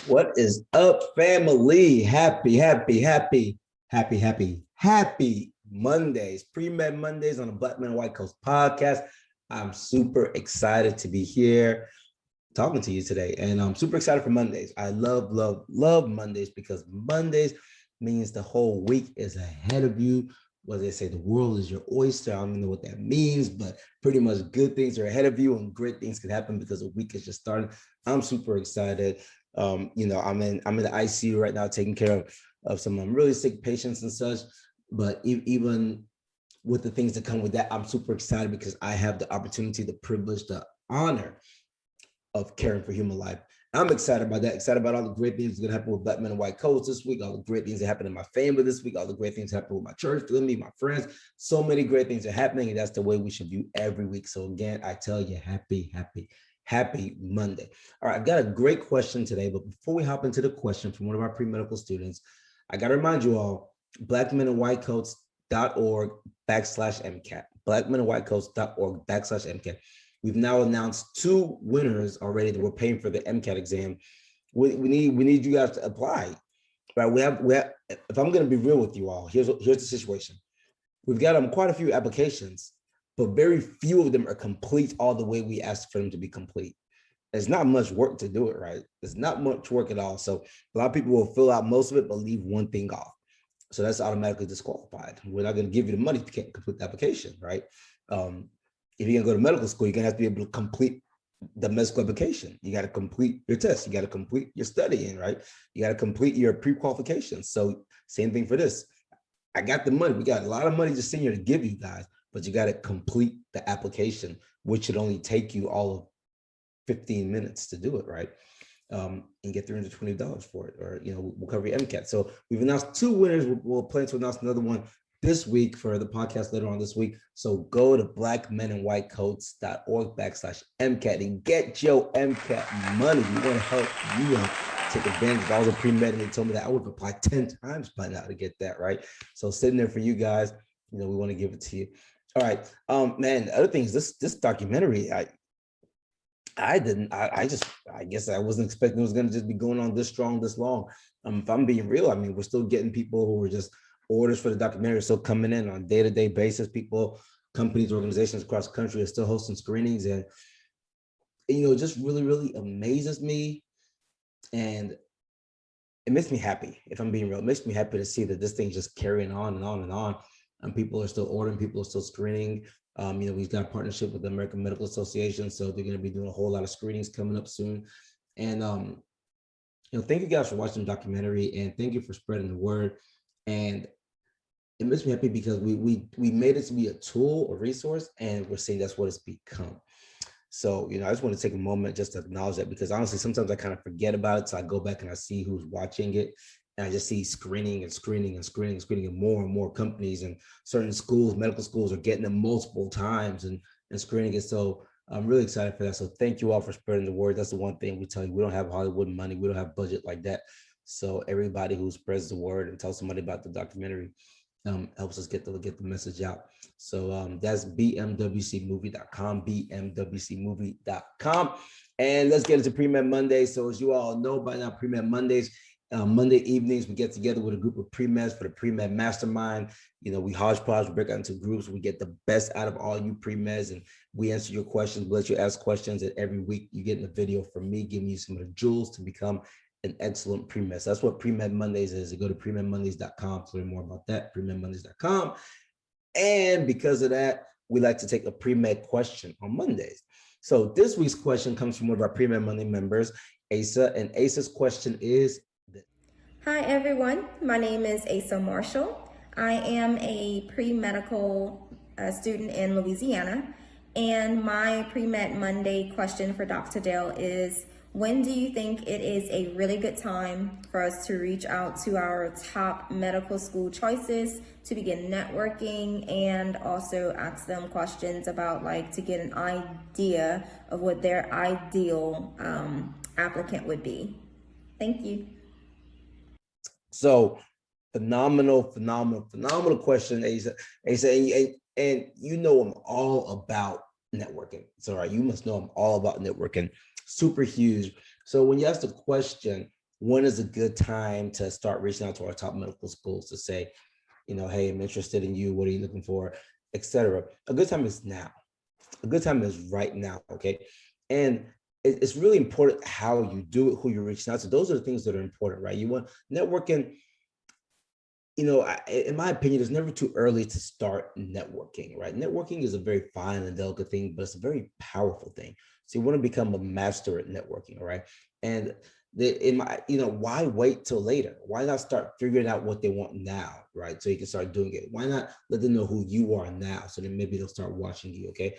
What is up, family? Happy Mondays. Pre-Med Mondays on the Black Men and White Coast podcast. I'm super excited to be here talking to you today. And I'm super excited for Mondays. I love Mondays because Mondays means the whole week is ahead of you. What they say, the world is your oyster. I don't even know what that means, but pretty much good things are ahead of you and great things can happen because the week is just starting. I'm super excited. I'm in the ICU right now taking care of some really sick patients and such. But even with the things that come with that, I'm super excited because I have the opportunity, the privilege, the honor of caring for human life. I'm excited about that, excited about all the great things that are going to happen with Black Men and White Coats this week, all the great things that happen in my family this week, all the great things that happen with my church, with me, my friends. So many great things are happening, and that's the way we should view every week. So again, I tell you, happy Monday. All right, I've got a great question today, but before we hop into the question from one of our pre-medical students, I got to remind you all, blackmenandwhitecoats.org/MCAT, blackmenandwhitecoats.org/MCAT. We've now announced 2 winners already that we're paying for the MCAT exam. We need you guys to apply. Right? We have if I'm going to be real with you all, here's the situation. We've got quite a few applications, but very few of them are complete all the way we asked for them to be complete. It's not much work to do it, right? It's not much work at all. So a lot of people will fill out most of it, but leave one thing off. So that's automatically disqualified. We're not going to give you the money if you can't complete the application, right? If you're going to go to medical school, you're going to have to be able to complete the medical application. You got to complete your test. You got to complete your studying, right? You got to complete your pre-qualifications. So same thing for this. I got the money. We got a lot of money just sitting here to give you guys, but you got to complete the application, which should only take you all of 15 minutes to do it, right? And get $320 for it, or we'll cover your MCAT. So we've announced 2 winners. We'll plan to announce another one this week for the podcast later on this week. So go to blackmenandwhitecoats.org/MCAT and get your MCAT money. We want to help you take advantage of all the pre-med. They told me that I would have applied 10 times by now to get that, right? So sitting there for you guys, we want to give it to you. All right. Man, the other thing is this documentary, I guess I wasn't expecting it was going to just be going on this strong, this long. If I'm being real, I mean, we're still getting people who are just orders for the documentary are still coming in on a day-to-day basis. People, companies, organizations across the country are still hosting screenings, and it just really amazes me, and it makes me happy. If I'm being real, it makes me happy to see that this thing's just carrying on and on and on, and people are still ordering, people are still screening. We've got a partnership with the American Medical Association, so they're going to be doing a whole lot of screenings coming up soon. And thank you guys for watching the documentary, and thank you for spreading the word. And it makes me happy because we made it to be a tool, a resource, and we're seeing that's what it's become. So, I just want to take a moment just to acknowledge that, because honestly, sometimes I kind of forget about it. So I go back and I see who's watching it, and I just see screening, and more companies and certain schools, medical schools, are getting them multiple times and screening it. So I'm really excited for that. So thank you all for spreading the word. That's the one thing we tell you. We don't have Hollywood money. We don't have budget like that. So everybody who spreads the word and tells somebody about the documentary helps us get the message out. So that's bmwcmovie.com, bmwcmovie.com. And let's get into Pre-Med Mondays. So as you all know by now, Pre-Med Mondays, Monday evenings, we get together with a group of pre-meds for the pre-med mastermind. We hodgepodge, we break out into groups. We get the best out of all you pre-meds, and we answer your questions. We let you ask questions, and every week you get in a video from me giving you some of the jewels to become an excellent pre-med. So that's what Pre-Med Mondays is. You go to premedmondays.com to learn more about that, premedmondays.com. And because of that, we like to take a pre-med question on Mondays. So this week's question comes from one of our Pre-Med Monday members, Asa, and Asa's question is, Hi everyone, my name is Asa Marshall. I am a pre-medical student in Louisiana, and my Pre-Med Monday question for Dr. Dale is, when do you think it is a really good time for us to reach out to our top medical school choices to begin networking, and also ask them questions about to get an idea of what their ideal applicant would be? Thank you. So phenomenal question, Asa. And I'm all about networking. So, right, you must know I'm all about networking. Super huge. So when you ask the question, when is a good time to start reaching out to our top medical schools to say, hey, I'm interested in you. What are you looking for, etc. A good time is now. A good time is right now. Okay. And it's really important how you do it, who you're reaching out to. Those are the things that are important, right? You want networking. In my opinion, it's never too early to start networking, right? Networking is a very fine and delicate thing, but it's a very powerful thing. So you want to become a master at networking, all right? And why wait till later? Why not start figuring out what they want now, right? So you can start doing it. Why not let them know who you are now? So then maybe they'll start watching you, okay?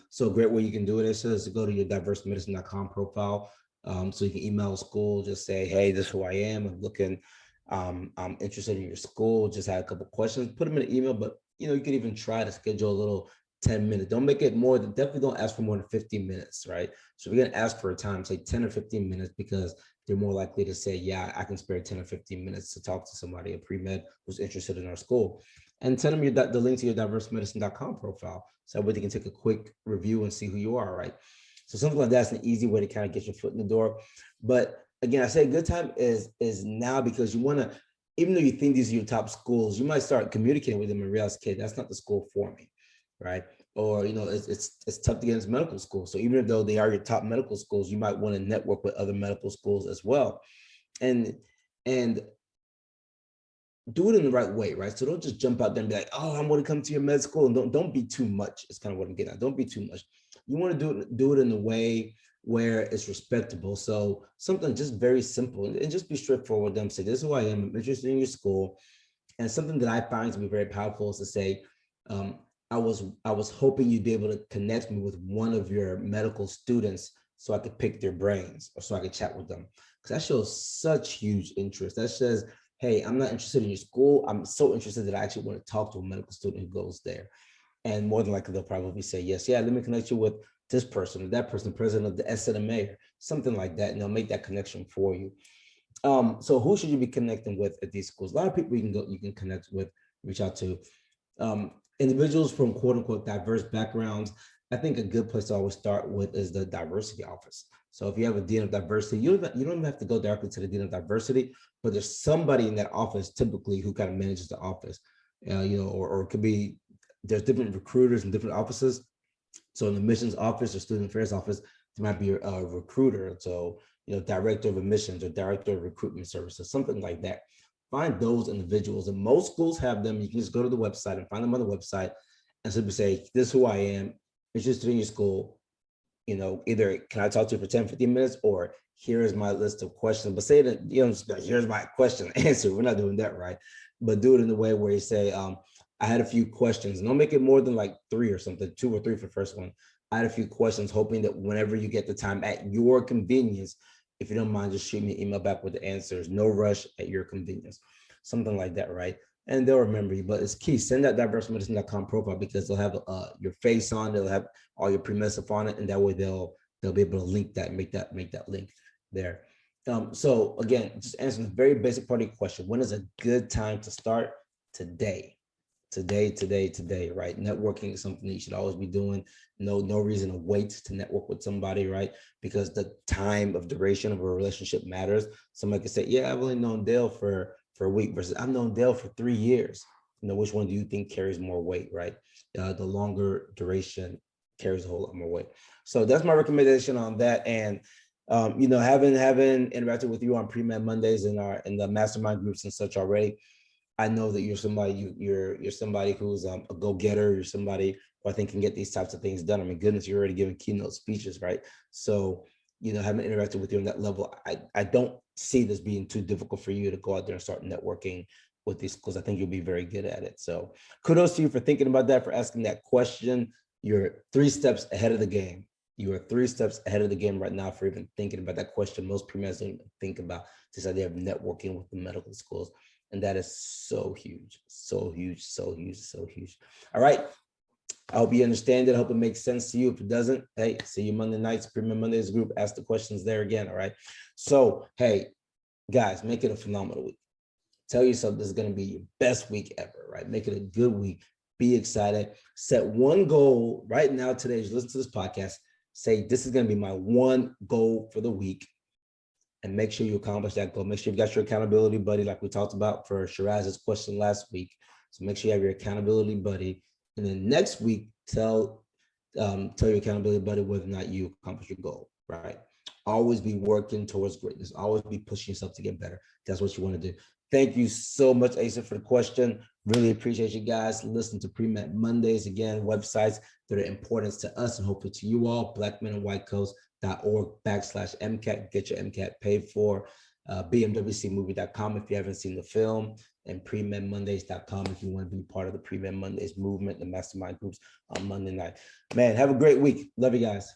So a great way you can do it is to go to your diversemedicine.com profile. So you can email a school, just say, hey, this is who I am. I'm looking. I'm interested in your school. Just had a couple questions. Put them in an email, but you can even try to schedule a little 10 minutes. Don't make it more than, definitely don't ask for more than 15 minutes, right? So we're gonna ask for a time, say 10 or 15 minutes, because they're more likely to say, yeah, I can spare 10 or 15 minutes to talk to somebody, a pre-med who's interested in our school. And send them the link to your diversemedicine.com profile. So that way they can take a quick review and see who you are, right? So something like that's an easy way to kind of get your foot in the door. But again, I say good time is now, because you want to, even though you think these are your top schools, you might start communicating with them and realize, okay, that's not the school for me, right? Or it's tough to get into medical school. So even though they are your top medical schools, you might want to network with other medical schools as well, and do it in the right way, right? So don't just jump out there and be like, oh, I'm going to come to your med school, and don't be too much. It's kind of what I'm getting at. Don't be too much. You want to do it in a way where it's respectable. So something just very simple, and just be straightforward with them. Say, this is who I am. I'm interested in your school. And something that I find to be very powerful is to say, I was hoping you'd be able to connect me with one of your medical students so I could pick their brains, or so I could chat with them. Because that shows such huge interest. That says, hey, I'm not interested in your school. I'm so interested that I actually want to talk to a medical student who goes there. And more than likely, they'll probably say, yes, yeah, let me connect you with this person or that person, president of the SNMA, or something like that. And they'll make that connection for you. So who should you be connecting with at these schools? A lot of people you can connect with, reach out to. Individuals from quote unquote diverse backgrounds. I think a good place to always start with is the diversity office. So if you have a dean of diversity, you don't even have to go directly to the dean of diversity, but there's somebody in that office typically who kind of manages the office, or it could be, there's different recruiters in different offices. So in the admissions office or student affairs office, there might be a recruiter. So, director of admissions or director of recruitment services, something like that. Find those individuals, and most schools have them. You can just go to the website and find them on the website and simply say, this is who I am, interested in your school. Either can I talk to you for 10, 15 minutes, or here's my list of questions. But say that, here's my question answer. We're not doing that, right? But do it in the way where you say, I had a few questions. And don't make it more than like 3 or something, 2 or 3 for the first one. I had a few questions, hoping that whenever you get the time at your convenience, if you don't mind, just shoot me an email back with the answers. No rush, at your convenience. Something like that, right? And they'll remember you. But it's key. Send that diversemedicine.com profile, because they'll have your face on. They'll have all your pre-med stuff on it, and that way they'll be able to link that, make that link there. So again, just answering the very basic part of your question: when is a good time to start? Today, right? Networking is something that you should always be doing. No reason to wait to network with somebody, right? Because the time of duration of a relationship matters. Somebody could say, yeah, I've only known Dale for a week, versus I've known Dale for 3 years. Which one do you think carries more weight, right? The longer duration carries a whole lot more weight. So that's my recommendation on that. And having interacted with you on Pre-Med Mondays in the mastermind groups and such already, I know that you're somebody, you're somebody who's a go-getter. You're somebody who I think can get these types of things done. I mean, goodness, you're already giving keynote speeches, right? So, having interacted with you on that level, I don't see this being too difficult for you to go out there and start networking with these schools. I think you'll be very good at it. So kudos to you for thinking about that, for asking that question. You're 3 steps ahead of the game. You are 3 steps ahead of the game right now for even thinking about that question. Most pre-meds don't even think about this idea of networking with the medical schools. And that is so huge, so huge, so huge, so huge. All right. I hope you understand it. I hope it makes sense to you. If it doesn't, hey, see you Monday nights, PreMed Mondays group. Ask the questions there again. All right. So, hey, guys, make it a phenomenal week. Tell yourself this is going to be your best week ever, right? Make it a good week. Be excited. Set one goal right now today. As you listen to this podcast, say, this is going to be my one goal for the week. and make sure you accomplish that goal. Make sure you've got your accountability buddy, like we talked about for Shiraz's question last week. So make sure you have your accountability buddy. And then next week, tell your accountability buddy whether or not you accomplish your goal, right? Always be working towards greatness. Always be pushing yourself to get better. That's what you want to do. Thank you so much, Asa, for the question. Really appreciate you guys. Listen to PreMed Mondays. Again, websites that are important to us and hopefully to you all, blackmenandwhitecoats.org/MCAT. Get your MCAT paid for. BMWCmovie.com if you haven't seen the film, and PreMedMondays.com if you want to be part of the PreMed Mondays movement, the mastermind groups on Monday night. Man, have a great week. Love you guys.